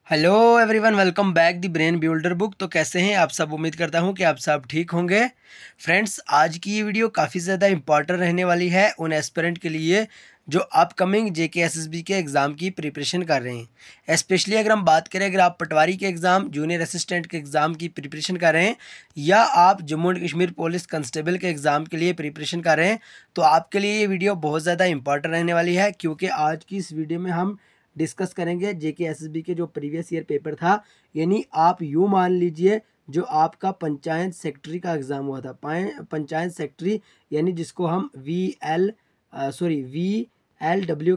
Hello everyone, welcome back the brain builder book. तो कैसे हैं आप सब? उम्मीद करता हूं कि आप सब ठीक होंगे। फ्रेंड्स, आज की ये वीडियो काफ़ी ज़्यादा इंपॉर्टेंट रहने वाली है उन एस्पिरेंट के लिए जो अपकमिंग जेके एसएसबी के एग्ज़ाम की प्रिपरेशन कर रहे हैं। स्पेशली अगर हम बात करें, अगर आप पटवारी के एग्ज़ाम, जूनियर असिस्टेंट के एग्ज़ाम की प्रिपरेशन कर रहे हैं या आप Jammu and Kashmir police constable के एग्ज़ाम के लिए प्रिपरेशन कर रहे हैं, तो आपके लिए ये वीडियो बहुत ज़्यादा इंपॉर्टेंट रहने वाली है, क्योंकि आज की इस वीडियो में हम डिस्कस करेंगे जेके एसएसबी के जो प्रीवियस ईयर पेपर था। यानी आप यूँ मान लीजिए, जो आपका पंचायत सेक्रेटरी का एग्ज़ाम हुआ था, पंचायत सेक्रेटरी, यानी जिसको हम VLW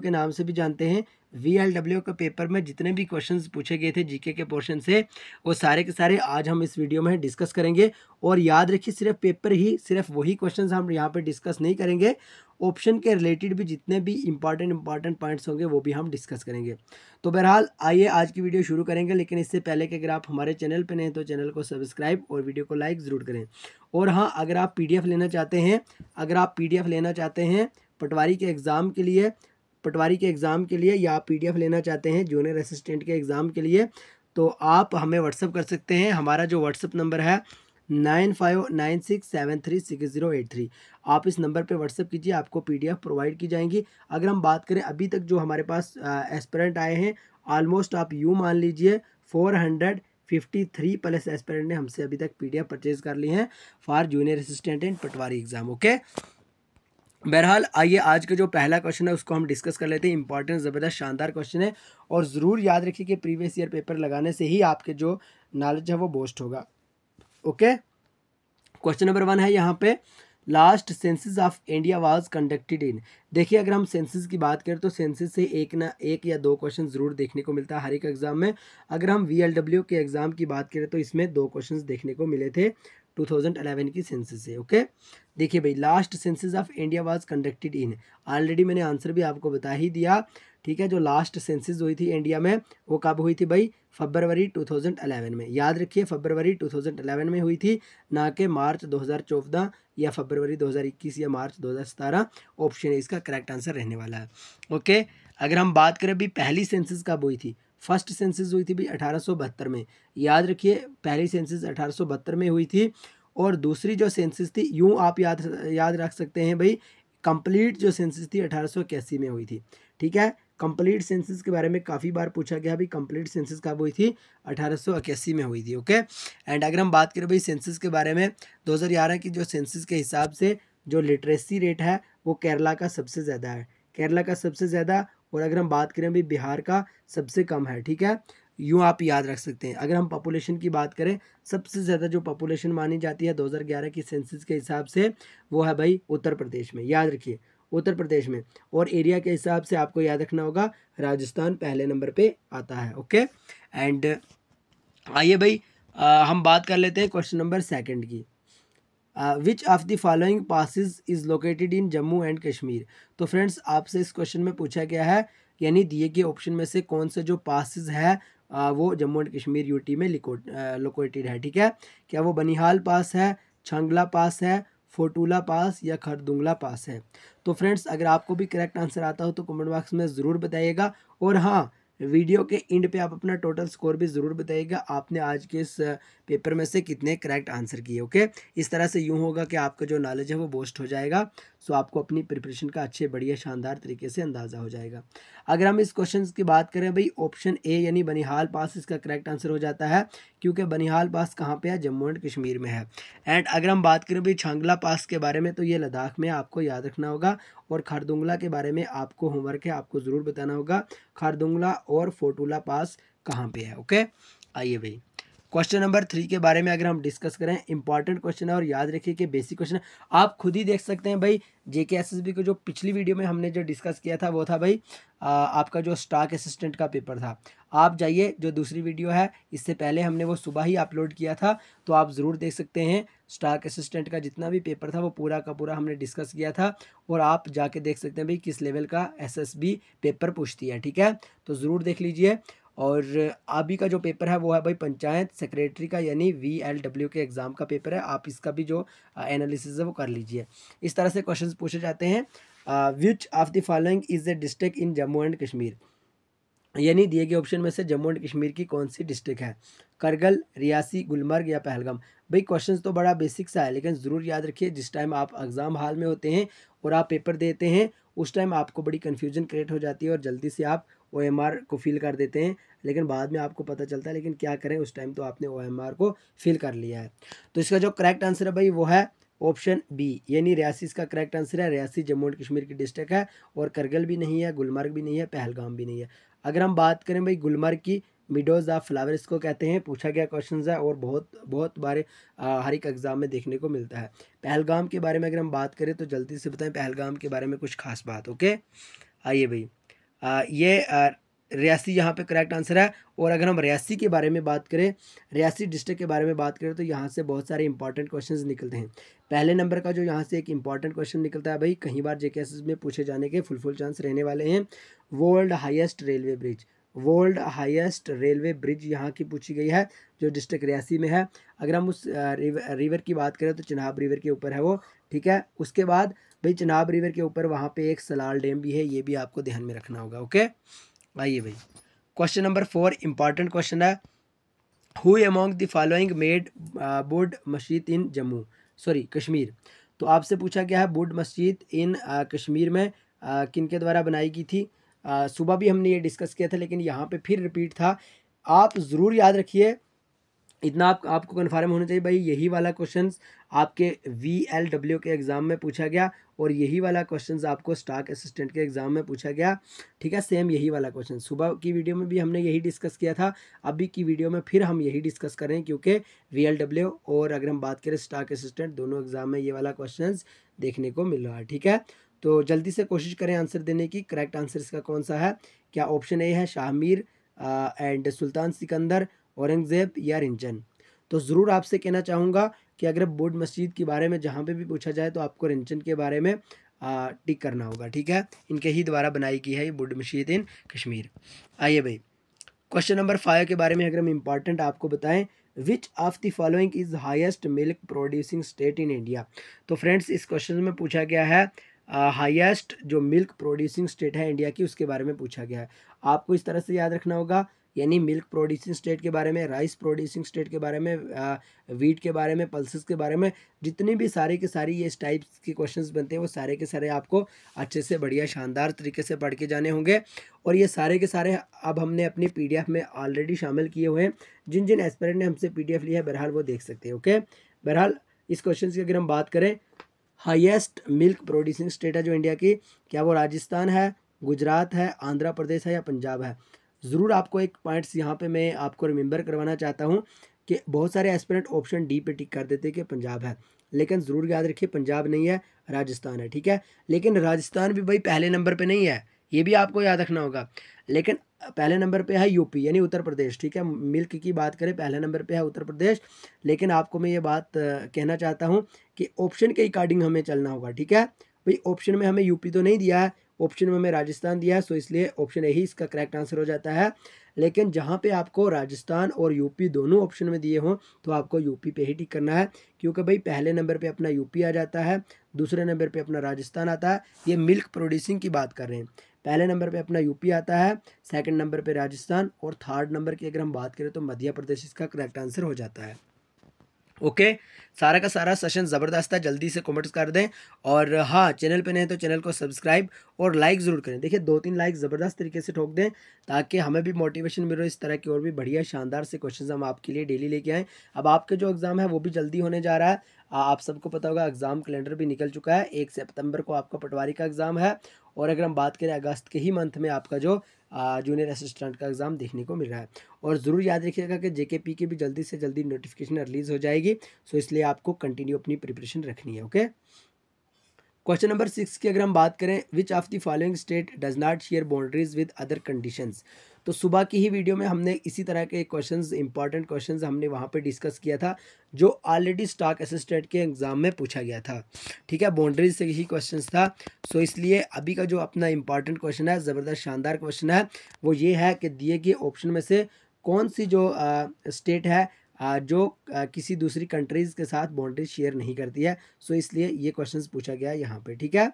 के नाम से भी जानते हैं। VLW के पेपर में जितने भी क्वेश्चंस पूछे गए थे जीके के पोर्शन से, वो सारे के सारे आज हम इस वीडियो में डिस्कस करेंगे। और याद रखिए, सिर्फ वही क्वेश्चंस हम यहाँ पे डिस्कस नहीं करेंगे, ऑप्शन के रिलेटेड भी जितने भी इंपॉर्टेंट पॉइंट्स होंगे वो भी हम डिस्कस करेंगे। तो बहरहाल आइए आज की वीडियो शुरू करेंगे, लेकिन इससे पहले कि अगर आप हमारे चैनल पर नए हैं तो चैनल को सब्सक्राइब और वीडियो को लाइक ज़रूर करें। और हाँ, अगर आप पीडीएफ लेना चाहते हैं पटवारी के एग्ज़ाम के लिए या आप पीडीएफ लेना चाहते हैं जूनियर असिस्टेंट के एग्ज़ाम के लिए, तो आप हमें व्हाट्सअप कर सकते हैं। हमारा जो व्हाट्सअप नंबर है 9596736083। आप इस नंबर पे व्हाट्सअप कीजिए, आपको पीडीएफ प्रोवाइड की जाएंगी। अगर हम बात करें अभी तक जो हमारे पास एस्पिरेंट आए हैं, ऑलमोस्ट आप यूँ मान लीजिए 453 प्लस एस्पिरेंट ने हमसे अभी तक पीडीएफ परचेज कर ली हैं for junior assistant and Patwari exam. Okay, बहरहाल आइए आज का जो पहला क्वेश्चन है उसको हम डिस्कस कर लेते हैं। इंपॉर्टेंट, ज़बरदस्त, शानदार क्वेश्चन है और ज़रूर याद रखिए कि प्रीवियस ईयर पेपर लगाने से ही आपके जो नॉलेज है वो बूस्ट होगा। ओके, क्वेश्चन नंबर 1 है यहाँ पे, last census of India was conducted in. देखिए, अगर हम सेंसस की बात करें तो सेंसस से एक या दो क्वेश्चन ज़रूर देखने को मिलता है हर एक एग्ज़ाम में। अगर हम VLW के एग्ज़ाम की बात करें तो इसमें 2 क्वेश्चंस देखने को मिले थे 2011 की सेंसस से। ओके, देखिए भाई, last census of India was conducted in, already मैंने आंसर भी आपको बता ही दिया। ठीक है, जो लास्ट सेंसस हुई थी इंडिया में वो कब हुई थी भाई? फरवरी 2011 में। याद रखिए, फरवरी 2011 में हुई थी, ना कि मार्च 2014 या फरवरी 2021 या मार्च 2017। ऑप्शन ए इसका करेक्ट आंसर रहने वाला है। ओके, अगर हम बात करें भाई पहली सेंसस कब हुई थी, फर्स्ट सेंसस हुई थी भाई 1872 में। याद रखिए, पहली सेंसस 1872 में हुई थी। और दूसरी जो सेंसस थी, यूँ आप याद रख सकते हैं भाई, कंप्लीट जो सेंसस थी 1881 में हुई थी। ठीक है, कंप्लीट सेंसस के बारे में काफ़ी बार पूछा गया भाई, कंप्लीट सेंसस कब हुई थी? 1881 में हुई थी। ओके, एंड अगर हम बात करें भाई सेंसस के बारे में, 2011 की जो सेंसस के हिसाब से जो लिटरेसी रेट है वो केरला का सबसे ज़्यादा है, और अगर हम बात करें भाई बिहार का सबसे कम है। ठीक है, यूँ आप याद रख सकते हैं। अगर हम पॉपुलेशन की बात करें, सबसे ज़्यादा जो पॉपुलेशन मानी जाती है 2011 की सेंसस के हिसाब से वो है भाई उत्तर प्रदेश में। याद रखिए, उत्तर प्रदेश में। और एरिया के हिसाब से आपको याद रखना होगा, राजस्थान पहले नंबर पे आता है। ओके, एंड आइए भाई हम बात कर लेते हैं क्वेश्चन नंबर 2 की। विच of the following passes is located in Jammu and Kashmir. तो फ्रेंड्स, आपसे इस क्वेश्चन में पूछा गया है, यानी दिए गए ऑप्शन में से कौन से जो पासिस है वो जम्मू एंड कश्मीर यूटी में लोकेटेड है। ठीक है, क्या वो बनिहाल पास है, छांगला पास है, फोटूला पास या खरदुंगला पास है? तो फ्रेंड्स, अगर आपको भी करेक्ट आंसर आता हो तो कमेंट बॉक्स में ज़रूर बताइएगा। और हाँ, वीडियो के एंड पे आप अपना टोटल स्कोर भी ज़रूर बताइएगा, आपने आज के इस पेपर में से कितने करेक्ट आंसर किए। ओके, इस तरह से यूँ होगा कि आपका जो नॉलेज है वो बूस्ट हो जाएगा। सो आपको अपनी प्रिपरेशन का अच्छे, बढ़िया, शानदार तरीके से अंदाज़ा हो जाएगा। अगर हम इस क्वेश्चन की बात करें भाई, ऑप्शन ए यानी बनिहाल पास इसका करेक्ट आंसर हो जाता है, क्योंकि बनिहाल पास कहाँ पे है? जम्मू एंड कश्मीर में है। एंड अगर हम बात करें भाई छांगला पास के बारे में, तो ये लद्दाख में, आपको याद रखना होगा। और खारदुंगला के बारे में आपको होमवर्क है, आपको ज़रूर बताना होगा खारदुंगला और फोटूला पास कहाँ पे है। ओके, आइए भाई क्वेश्चन नंबर 3 के बारे में अगर हम डिस्कस करें, इंपॉर्टेंट क्वेश्चन है और याद रखिए कि बेसिक क्वेश्चन है। आप खुद ही देख सकते हैं भाई, जेके एसएसबी को जो पिछली वीडियो में हमने जो डिस्कस किया था वो था भाई आपका जो स्टाफ असिस्टेंट का पेपर था। आप जाइए, जो दूसरी वीडियो है इससे पहले हमने वो सुबह ही अपलोड किया था, तो आप ज़रूर देख सकते हैं। स्टाफ असिस्टेंट का जितना भी पेपर था वो पूरा का पूरा हमने डिस्कस किया था, और आप जाके देख सकते हैं भाई किस लेवल का एसएसबी पेपर पूछती है। ठीक है, तो ज़रूर देख लीजिए। और अभी का जो पेपर है वो है भाई पंचायत सेक्रेटरी का, यानी VLW के एग्ज़ाम का पेपर है। आप इसका भी जो एनालिसिस है वो कर लीजिए। इस तरह से क्वेश्चंस पूछे जाते हैं। Which of the following is the district in Jammu and Kashmir. यानी दिए गए ऑप्शन में से जम्मू एंड कश्मीर की कौन सी डिस्ट्रिक्ट है? करगल, रियासी, गुलमर्ग या पहलगाम? भाई क्वेश्चन तो बड़ा बेसिक सा है, लेकिन ज़रूर याद रखिए जिस टाइम आप एग्ज़ाम हॉल में होते हैं और आप पेपर देते हैं उस टाइम आपको बड़ी कन्फ्यूजन क्रिएट हो जाती है और जल्दी से आप OMR को फिल कर देते हैं, लेकिन बाद में आपको पता चलता है। लेकिन क्या करें, उस टाइम तो आपने OMR को फिल कर लिया है। तो इसका जो करेक्ट आंसर है भाई वो है ऑप्शन बी, यानी रियासी इसका करेक्ट आंसर है। रियासी जम्मू एंड कश्मीर की डिस्ट्रिक्ट है और करगल भी नहीं है, गुलमर्ग भी नहीं है, पहलगाम भी नहीं है। अगर हम बात करें भाई गुलमर्ग की, मिडोज ऑफ फ्लावर्स को कहते हैं, पूछा गया क्वेश्चन है और बहुत बहुत बार हर एक एग्जाम में देखने को मिलता है। पहलगाम के बारे में अगर हम बात करें तो जल्दी से बताएं पहलगाम के बारे में कुछ खास बात। ओके, आइए भाई, ये रियासी यहाँ पे करेक्ट आंसर है। और अगर हम रियासी के बारे में बात करें, रियासी डिस्ट्रिक्ट के बारे में बात करें तो यहाँ से बहुत सारे इंपॉर्टेंट क्वेश्चंस निकलते हैं। पहले नंबर का जो यहाँ से एक इंपॉर्टेंट क्वेश्चन निकलता है भाई, कई बार JKS में पूछे जाने के फुल चांस रहने वाले हैं। World highest railway bridge, world highest railway bridge यहाँ की पूछी गई है जो डिस्ट्रिक्ट रियासी में है। अगर हम उस रिवर की बात करें तो चिनाब रिवर के ऊपर है वो, ठीक है। उसके बाद भाई चिनाब रिवर के ऊपर वहाँ पे एक सलाल डैम भी है, ये भी आपको ध्यान में रखना होगा। ओके, आइए भाई, क्वेश्चन नंबर 4 इंपॉर्टेंट क्वेश्चन है। Who among the following made बुड मस्जिद इन जम्मू, सॉरी कश्मीर। तो आपसे पूछा गया है बुड मस्जिद इन कश्मीर में किन के द्वारा बनाई गई थी। सुबह भी हमने ये डिस्कस किया था, लेकिन यहाँ पे फिर रिपीट था। आप ज़रूर याद रखिए, इतना आपको कन्फर्म होना चाहिए भाई, यही वाला क्वेश्चंस आपके VLW के एग्ज़ाम में पूछा गया और यही वाला क्वेश्चंस आपको स्टाफ असिस्टेंट के एग्ज़ाम में पूछा गया, ठीक है। सेम यही वाला क्वेश्चन सुबह की वीडियो में भी हमने यही डिस्कस किया था, अभी की वीडियो में फिर हम यही डिस्कस कर रहे हैं, क्योंकि VLW और अगर हम बात करें स्टाफ असिस्टेंट, दोनों एग्ज़ाम में ये वाला क्वेश्चन देखने को मिल रहा है, ठीक है। तो जल्दी से कोशिश करें आंसर देने की। करेक्ट आंसर इसका कौन सा है? क्या ऑप्शन ए है शाहमीर एंड सुल्तान सिकंदर, औरंगज़ेब या रिंचन? तो ज़रूर आपसे कहना चाहूँगा कि अगर बुड मस्जिद के बारे में जहाँ पे भी पूछा जाए तो आपको रिंचन के बारे में टिक करना होगा, ठीक है। इनके ही द्वारा बनाई गई है ये बुड मस्जिद इन कश्मीर। आइए भाई, क्वेश्चन नंबर 5 के बारे में अगर हम इम्पॉर्टेंट आपको बताएं, विच of the following is highest milk producing state in India. तो फ्रेंड्स इस क्वेश्चन में पूछा गया है हाईएस्ट जो मिल्क प्रोड्यूसिंग स्टेट है इंडिया की, उसके बारे में पूछा गया है। आपको इस तरह से याद रखना होगा, यानी मिल्क प्रोड्यूसिंग स्टेट के बारे में, राइस प्रोड्यूसिंग स्टेट के बारे में, वीट के बारे में, पल्सेस के बारे में, जितनी भी सारी के सारी ये इस टाइप्स के क्वेश्चंस बनते हैं वो सारे के सारे आपको अच्छे से बढ़िया शानदार तरीके से पढ़ के जाने होंगे। और ये सारे के सारे अब हमने अपनी PDF में ऑलरेडी शामिल किए हुए हैं। जिन जिन एस्पिरेंट ने हमसे PDF लिया है बहरहाल वो देख सकते हैं। ओके, बहरहाल इस क्वेश्चन की अगर हम बात करें, हाईएस्ट मिल्क प्रोड्यूसिंग स्टेट है जो इंडिया की, क्या वो राजस्थान है, गुजरात है, आंध्र प्रदेश है या पंजाब है? ज़रूर आपको एक पॉइंट्स यहाँ पे मैं आपको रिमेंबर करवाना चाहता हूँ कि बहुत सारे एस्पिरेंट ऑप्शन डी पे टिक कर देते कि पंजाब है, लेकिन ज़रूर याद रखिए पंजाब नहीं है, राजस्थान है, ठीक है। लेकिन राजस्थान भी भाई पहले नंबर पे नहीं है, ये भी आपको याद रखना होगा। लेकिन पहले नंबर पे है UP यानी उत्तर प्रदेश, ठीक है। मिल्क की बात करें पहले नंबर पे है उत्तर प्रदेश। लेकिन आपको मैं ये बात कहना चाहता हूँ कि ऑप्शन के अकॉर्डिंग हमें चलना होगा, ठीक है भाई। ऑप्शन में हमें UP तो नहीं दिया है, ऑप्शन में हमें राजस्थान दिया है, सो इसलिए ऑप्शन यही इसका करेक्ट आंसर हो जाता है। लेकिन जहाँ पे आपको राजस्थान और UP दोनों ऑप्शन में दिए हों तो आपको UP पे ही टिक करना है, क्योंकि भाई पहले नंबर पे अपना UP आ जाता है, दूसरे नंबर पे अपना राजस्थान आता है। ये मिल्क प्रोड्यूसिंग की बात कर रहे हैं, पहले नंबर पे अपना UP आता है, सेकंड नंबर पे राजस्थान और थर्ड नंबर की अगर हम बात करें तो मध्य प्रदेश इसका करेक्ट आंसर हो जाता है। ओके, सारा का सारा सेशन ज़बरदस्त है, जल्दी से कमेंट्स कर दें। और हाँ, चैनल पे नहीं तो चैनल को सब्सक्राइब और लाइक ज़रूर करें। देखिए 2-3 लाइक ज़बरदस्त तरीके से ठोक दें ताकि हमें भी मोटिवेशन मिले इस तरह की और भी बढ़िया शानदार से क्वेश्चंस हम आपके लिए डेली लेके आएँ। अब आपके जो एग्ज़ाम है वो भी जल्दी होने जा रहा है। आप सबको पता होगा एग्ज़ाम कैलेंडर भी निकल चुका है, 1 सितंबर को आपका पटवारी का एग्ज़ाम है। और अगर हम बात करें अगस्त के ही मंथ में आपका जो जूनियर असिस्टेंट का एग्ज़ाम देखने को मिल रहा है। और ज़रूर याद रखिएगा कि JKP की भी जल्दी से जल्दी नोटिफिकेशन रिलीज़ हो जाएगी, सो इसलिए आपको कंटिन्यू अपनी प्रिपरेशन रखनी है। ओके, क्वेश्चन नंबर 6 की अगर हम बात करें, विच of the following state does not share boundaries with other conditions. तो सुबह की ही वीडियो में हमने इसी तरह के क्वेश्चंस, इंपॉर्टेंट क्वेश्चंस हमने वहाँ पे डिस्कस किया था जो ऑलरेडी स्टॉक असिस्टेंट के एग्जाम में पूछा गया था, ठीक है। बाउंड्रीज से ही क्वेश्चंस था, सो इसलिए अभी का जो अपना इंपॉर्टेंट क्वेश्चन है, ज़बरदस्त शानदार क्वेश्चन है, वो ये है कि दिए गए ऑप्शन में से कौन सी जो स्टेट है जो किसी दूसरी कंट्रीज़ के साथ बाउंड्री शेयर नहीं करती है। सो इसलिए ये क्वेश्चंस पूछा गया है यहाँ पे, ठीक है।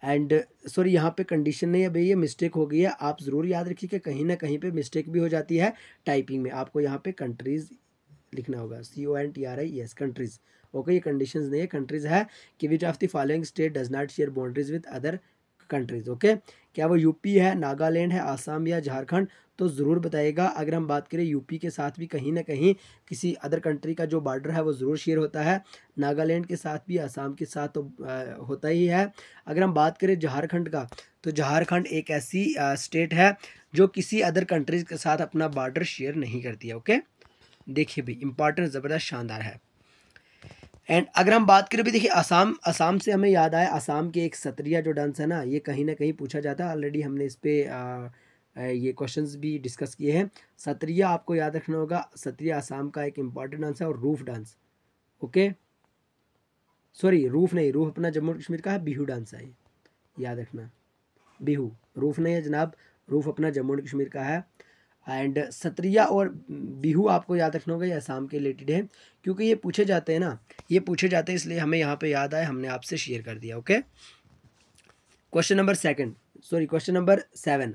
एंड सॉरी यहाँ पे कंडीशन नहीं है भाई, ये मिस्टेक हो गई है। आप ज़रूर याद रखिए कि कहीं ना कहीं पे मिस्टेक भी हो जाती है टाइपिंग में। आपको यहाँ पे कंट्रीज़ लिखना होगा, CONTRIES कंट्रीज़। ओके, ये कंडीशंस नहीं है, कंट्रीज़ है कि विच of the following state does not share boundaries with other countries. Okay, क्या वो यूपी है, नागालैंड है, आसाम या झारखंड? तो ज़रूर बताइएगा। अगर हम बात करें यूपी के साथ भी कहीं ना कहीं किसी अदर कंट्री का जो बॉर्डर है वो ज़रूर शेयर होता है। नागालैंड के साथ भी, आसाम के साथ तो होता ही है। अगर हम बात करें झारखंड का, तो झारखंड एक ऐसी स्टेट है जो किसी अदर कंट्रीज़ के साथ अपना बॉर्डर शेयर नहीं करती है। ओके, देखिए भाई इंपॉर्टेंट, ज़बरदस्त, शानदार है। एंड अगर हम बात करें भी, देखिए असम से हमें याद आया, असम के एक सत्रिया जो डांस है ना, ये कहीं ना कहीं पूछा जाता है। ऑलरेडी हमने इस पर ये क्वेश्चंस भी डिस्कस किए हैं। सत्रिया आपको याद रखना होगा, सत्रिया असम का एक इम्पॉर्टेंट डांस है। और roof dance, okay sorry roof नहीं, रूफ अपना जम्मू कश्मीर का है, बिहू डांस है, याद रखना, बिहू, रूफ नहीं है जनाब, रूफ अपना जम्मू एंड कश्मीर का है। एंड सत्रिया और बिहू आपको याद रखना होगा, ये असम के रिलेटेड है, क्योंकि ये पूछे जाते हैं ना, ये पूछे जाते हैं, इसलिए हमें यहाँ पे याद आए, हमने आपसे शेयर कर दिया। Okay, question number 7,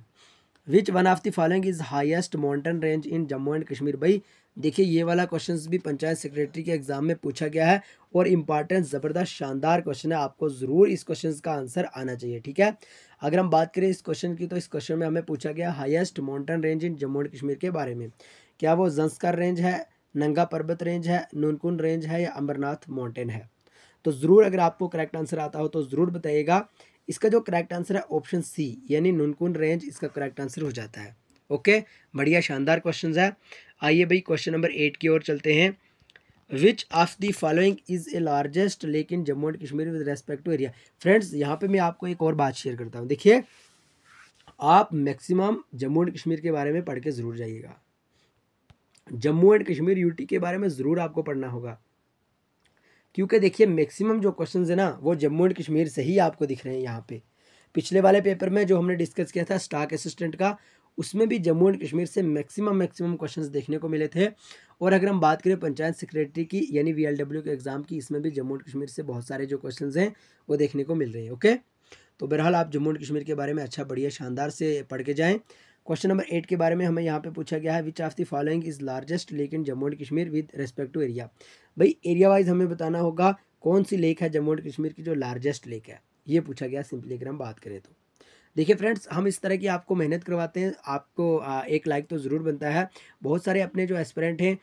which one of the following is highest mountain range in Jammu and Kashmir? भाई देखिए ये वाला क्वेश्चन भी पंचायत सेक्रेटरी के एग्जाम में पूछा गया है और इम्पॉर्टेंट, ज़बरदस्त, शानदार क्वेश्चन है। आपको ज़रूर इस क्वेश्चन का आंसर आना चाहिए, ठीक है। अगर हम बात करें इस क्वेश्चन की, तो इस क्वेश्चन में हमें पूछा गया highest mountain range in Jammu and Kashmir के बारे में। क्या वो जंस्कर रेंज है, नंगा पर्वत रेंज है, नुनकुन रेंज है, या अमरनाथ माउंटेन है? तो ज़रूर अगर आपको करेक्ट आंसर आता हो तो ज़रूर बताइएगा। इसका जो करेक्ट आंसर है ऑप्शन सी, यानी नुनकुन रेंज, इसका करेक्ट आंसर हो जाता है। ओके, बढ़िया, शानदार क्वेश्चन है। आइए भाई क्वेश्चन नंबर 8 की ओर चलते हैं। Which of the following is a largest lake in Jammu and Kashmir with respect to area? Friends यहाँ पे मैं आपको एक और बात शेयर करता हूँ। देखिए आप मैक्सिमम जम्मू एंड कश्मीर के बारे में पढ़ के ज़रूर जाइएगा। जम्मू एंड कश्मीर यूटी के बारे में ज़रूर आपको पढ़ना होगा, क्योंकि देखिए मैक्सिमम जो क्वेश्चंस है ना वो जम्मू एंड कश्मीर से ही आपको दिख रहे हैं यहाँ पे। पिछले वाले पेपर में जो हमने डिस्कस किया था स्टाक असिस्टेंट का, उसमें भी जम्मू एंड कश्मीर से मैक्सिमम क्वेश्चंस देखने को मिले थे। और अगर हम बात करें पंचायत सेक्रेटरी की यानी VLW के एग्ज़ाम की, इसमें भी जम्मू एंड कश्मीर से बहुत सारे जो क्वेश्चंस हैं वो देखने को मिल रहे हैं। ओके, तो बहरहाल आप जम्मू एंड कश्मीर के बारे में अच्छा, बढ़िया, शानदार से पढ़ के जाएँ। क्वेश्चन नंबर 8 के बारे में हमें यहाँ पे पूछा गया है, which of the following is largest lake in Jammu and Kashmir with respect to area? भाई एरिया वाइज हमें बताना होगा कौन सी लेक है जम्मू एंड कश्मीर की जो लार्जेस्ट लेक है, ये पूछा गया सिंपली अगर हम बात करें तो। देखिए फ्रेंड्स, हम इस तरह की आपको मेहनत करवाते हैं, आपको एक लाइक तो ज़रूर बनता है। बहुत सारे अपने जो एस्पिरेंट हैं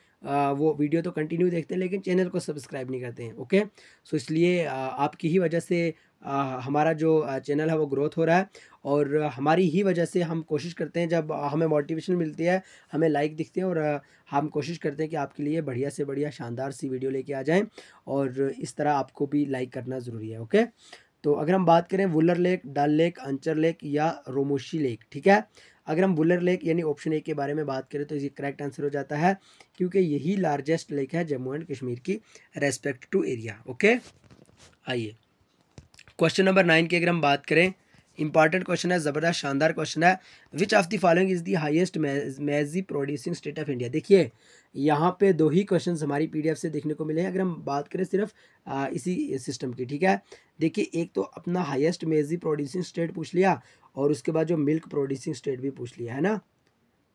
वो वीडियो तो कंटिन्यू देखते हैं लेकिन चैनल को सब्सक्राइब नहीं करते हैं। ओके, सो इसलिए आपकी ही वजह से हमारा जो चैनल है वो ग्रोथ हो रहा है, और हमारी ही वजह से हम कोशिश करते हैं, जब हमें मोटिवेशन मिलती है, हमें लाइक दिखते हैं, और हम कोशिश करते हैं कि आपके लिए बढ़िया से बढ़िया शानदार सी वीडियो लेके आ जाएं, और इस तरह आपको भी लाइक करना ज़रूरी है। ओके, तो अगर हम बात करें वुलर लेक, डल लेक, अंचर लेक या रोमोशी लेक, ठीक है। अगर हम वुलर लेक यानी ऑप्शन ए के बारे में बात करें तो ये करेक्ट आंसर हो जाता है, क्योंकि यही लार्जेस्ट लेक है जम्मू एंड कश्मीर की रेस्पेक्ट टू एरिया। ओके, आइए क्वेश्चन नंबर 9 की अगर हम बात करें, इंपॉर्टेंट क्वेश्चन है, ज़बरदस्त, शानदार क्वेश्चन है। Which of the following is the highest maize producing state of India? देखिए यहाँ पे दो ही क्वेश्चन हमारी PDF से देखने को मिले हैं, अगर हम बात करें सिर्फ इसी सिस्टम की, ठीक है। देखिए एक तो अपना हाईएस्ट मैजी प्रोड्यूसिंग स्टेट पूछ लिया, और उसके बाद जो मिल्क प्रोड्यूसिंग स्टेट भी पूछ लिया है ना।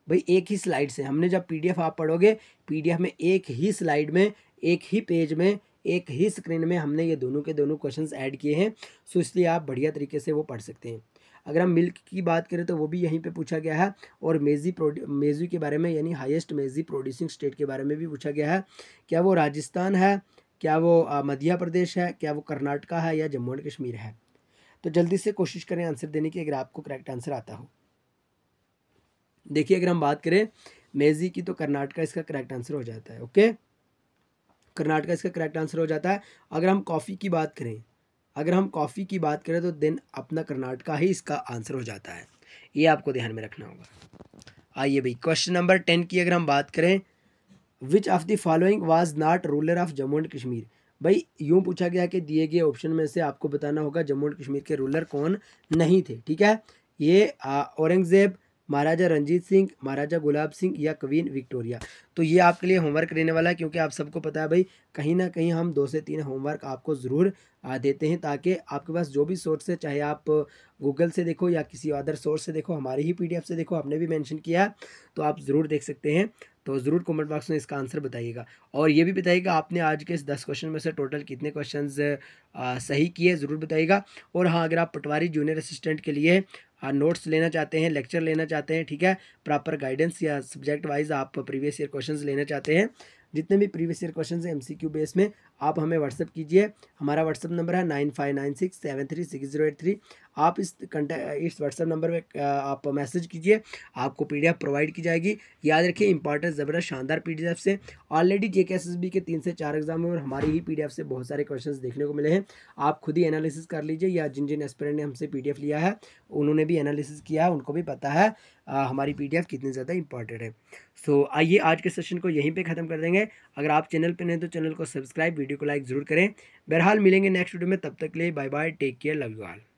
भाई एक ही स्लाइड से हमने, जब PDF आप पढ़ोगे, PDF में एक ही स्लाइड में, एक ही पेज में, एक ही स्क्रीन में हमने ये दोनों के दोनों क्वेश्चंस ऐड किए हैं, सो इसलिए आप बढ़िया तरीके से वो पढ़ सकते हैं। अगर हम मिल्क की बात करें तो वो भी यहीं पे पूछा गया है, और मेज़ी के बारे में यानी हाईएस्ट मेज़ी प्रोड्यूसिंग स्टेट के बारे में भी पूछा गया है। क्या वो राजस्थान है, क्या वो मध्य प्रदेश है, क्या वो कर्नाटका है, या जम्मू एंड कश्मीर है? तो जल्दी से कोशिश करें आंसर देने की अगर आपको करेक्ट आंसर आता हो। देखिए अगर हम बात करें मेज़ी की तो कर्नाटका इसका करेक्ट आंसर हो जाता है। ओके, कर्नाटका इसका करेक्ट आंसर हो जाता है। अगर हम कॉफ़ी की बात करें, तो देन अपना कर्नाटका ही इसका आंसर हो जाता है, ये आपको ध्यान में रखना होगा। आइए भाई क्वेश्चन नंबर 10 की अगर हम बात करें, विच of the following was not ruler of Jammu and Kashmir? भाई यूँ पूछा गया कि दिए गए ऑप्शन में से आपको बताना होगा जम्मू एंड कश्मीर के रूलर कौन नहीं थे, ठीक है। ये औरंगज़ेब, महाराजा रंजीत सिंह, महाराजा गुलाब सिंह या क्वीन विक्टोरिया। तो ये आपके लिए होमवर्क रहने वाला है, क्योंकि आप सबको पता है भाई कहीं ना कहीं हम 2 से 3 होमवर्क आपको ज़रूर देते हैं, ताकि आपके पास जो भी सोर्स है, चाहे आप गूगल से देखो या किसी अदर सोर्स से देखो, हमारी ही पीडीएफ से देखो, आपने भी मेंशन किया है तो आप ज़रूर देख सकते हैं। तो ज़रूर कमेंट बॉक्स में इसका आंसर बताइएगा, और ये भी बताइएगा आपने आज के इस 10 क्वेश्चन में से टोटल कितने क्वेश्चंस सही किए, ज़रूर बताइएगा। और हाँ, अगर आप पटवारी जूनियर असिस्टेंट के लिए नोट्स लेना चाहते हैं, लेक्चर लेना चाहते हैं, ठीक है, प्रॉपर गाइडेंस या सब्जेक्ट वाइज आप प्रीवियस ईयर क्वेश्चंस लेना चाहते हैं, जितने भी प्रीवियस ईयर क्वेश्चंस हैं एमसीक्यू बेस में, आप हमें व्हाट्सअप कीजिए। हमारा व्हाट्सअप नंबर है 9596736083। आप इस व्हाट्सअप नंबर पे आप मैसेज कीजिए, आपको पीडीएफ प्रोवाइड की जाएगी। याद रखिए, इंपॉर्टेंट ज़बरदस्त शानदार पीडीएफ से ऑलरेडी जेकेएसएसबी के 3 से 4 एग्जाम में और हमारी ही पीडीएफ से बहुत सारे क्वेश्चंस देखने को मिले हैं। आप खुद ही एनालिसिस कर लीजिए, या जिन जिन एस्पिरेंट ने हमसे पीडीएफ लिया है उन्होंने भी एनालिसिस किया है, उनको भी पता है हमारी पीडीएफ कितनी ज़्यादा इंपॉर्टेंट है। सो आइए आज के सेशन को यहीं पे ख़त्म कर देंगे। अगर आप चैनल पे नए तो चैनल को सब्सक्राइब, वीडियो को लाइक ज़रूर करें। बहरहाल मिलेंगे नेक्स्ट वीडियो में, तब तक के लिए bye bye, take care, love you all.